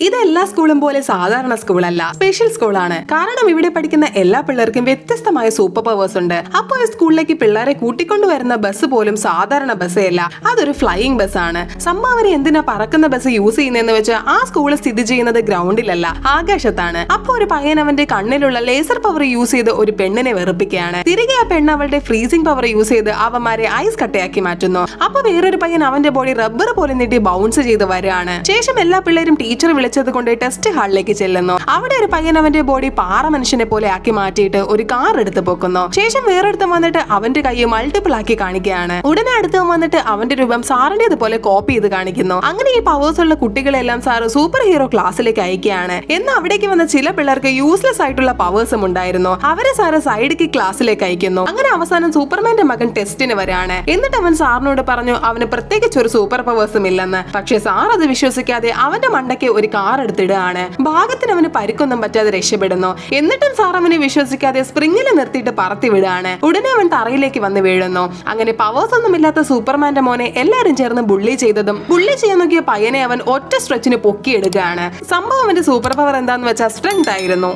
ഇത് എല്ലാ സ്കൂളും പോലെ സാധാരണ സ്കൂളല്ല, സ്പെഷ്യൽ സ്കൂളാണ്. കാരണം ഇവിടെ പഠിക്കുന്ന എല്ലാ പിള്ളേർക്കും വ്യത്യസ്തമായ സൂപ്പർ പവേഴ്സ് ഉണ്ട്. അപ്പോൾ ഈ സ്കൂളിലേക്ക് പിള്ളേരെ കൂട്ടിക്കൊണ്ടുവരുന്ന ബസ് പോലും സാധാരണ ബസ്സല്ല, അതൊരു ഫ്ലൈയിങ് ബസ്സാണ്. സംഭാവന എന്തിനാ പറക്കുന്ന ബസ് യൂസ് ചെയ്യുന്നതെന്ന് വെച്ചാൽ ആ സ്കൂൾ സ്ഥിതി ചെയ്യുന്നത് ഗ്രൗണ്ടിലല്ല, ആകാശത്താണ്. അപ്പൊ ഒരു പയ്യൻ അവന്റെ കണ്ണിലുള്ള ലേസർ പവർ യൂസ് ചെയ്ത് ഒരു പെണ്ണിനെ വെറുപ്പിക്കുകയാണ്. തിരികെ ആ പെണ്ണ് അവളുടെ ഫ്രീസിംഗ് പവർ യൂസ് ചെയ്ത് അവന്മാരെ ഐസ് കട്ടയാക്കി മാറ്റുന്നു. അപ്പൊ വേറൊരു പയ്യൻ അവന്റെ ബോഡി റബ്ബർ പോലെ നീട്ടി ബൗൺസ് ചെയ്ത് വരികയാണ്. ശേഷം എല്ലാ പിള്ളേരും ടീച്ചർ വിളിച്ചത് കൊണ്ട് ടെസ്റ്റ് ഹാളിലേക്ക് ചെല്ലുന്നു. അവിടെ ഒരു പയ്യൻ അവന്റെ ബോഡി പാറ മനുഷ്യനെ പോലെ ആക്കി മാറ്റിയിട്ട് ഒരു കാർ എടുത്ത് പൊക്കുന്നു. ശേഷം വേറൊരുത്തം വന്നിട്ട് അവന്റെ കൈ മൾട്ടിപ്പിൾ ആക്കി കാണിക്കുകയാണ്. ഉടനെ അടുത്തവൻ വന്നിട്ട് അവന്റെ രൂപം സാറിന്റേതുപോലെ കോപ്പി ചെയ്ത് കാണിക്കുന്നു. അങ്ങനെ ഈ പവേഴ്സ് ഉള്ള കുട്ടികളെല്ലാം സാറ് സൂപ്പർ ഹീറോ ക്ലാസ്സിലേക്ക് അയക്കുകയാണ്. എന്നാൽ അവിടേക്ക് വന്ന ചില പിള്ളേർക്ക് യൂസ്ലെസ് ആയിട്ടുള്ള പവേഴ്സും ഉണ്ടായിരുന്നു. അവരെ സാറ് സൈഡിക്ക് ക്ലാസ്സിലേക്ക് അയക്കുന്നു. അങ്ങനെ അവസാനം സൂപ്പർമാന്റെ മകൻ ടെസ്റ്റിന് വരാണ്. എന്നിട്ട് അവൻ സാറിനോട് പറഞ്ഞു അവന് പ്രത്യേകിച്ച് ഒരു സൂപ്പർ പവേഴ്സും ഇല്ലെന്ന്. പക്ഷെ സാർ അത് വിശ്വസിക്കാതെ അവന്റെ മണ്ടയ്ക്ക് ഒരു കാർ എടുത്തിടുകയാണ്. ഭാഗത്തിന് അവന് പരിക്കൊന്നും പറ്റാതെ രക്ഷപ്പെടുന്നു. എന്നിട്ടും സാർ അവനെ വിശ്വസിക്കാതെ സ്പ്രിങ്ങിൽ നിർത്തിയിട്ട് പറത്തി വിടുകയാണ്. ഉടനെ അവൻ തറയിലേക്ക് വന്ന് വീഴുന്നു. അങ്ങനെ പവേഴ്സ് ഒന്നും ഇല്ലാത്ത സൂപ്പർമാന്റെ മോനെ എല്ലാരും ചേർന്ന് ബുള്ളി ചെയ്തതും ബുള്ളി ചെയ്യാൻ നോക്കിയ പയ്യനെ അവൻ ഒറ്റ സ്ട്രെച്ചിന് പൊക്കിയെടുക്കുകയാണ്. സംഭവം അവന്റെ സൂപ്പർ പവർ എന്താന്ന് വെച്ചാൽ സ്ട്രെങ്ത് ആയിരുന്നു.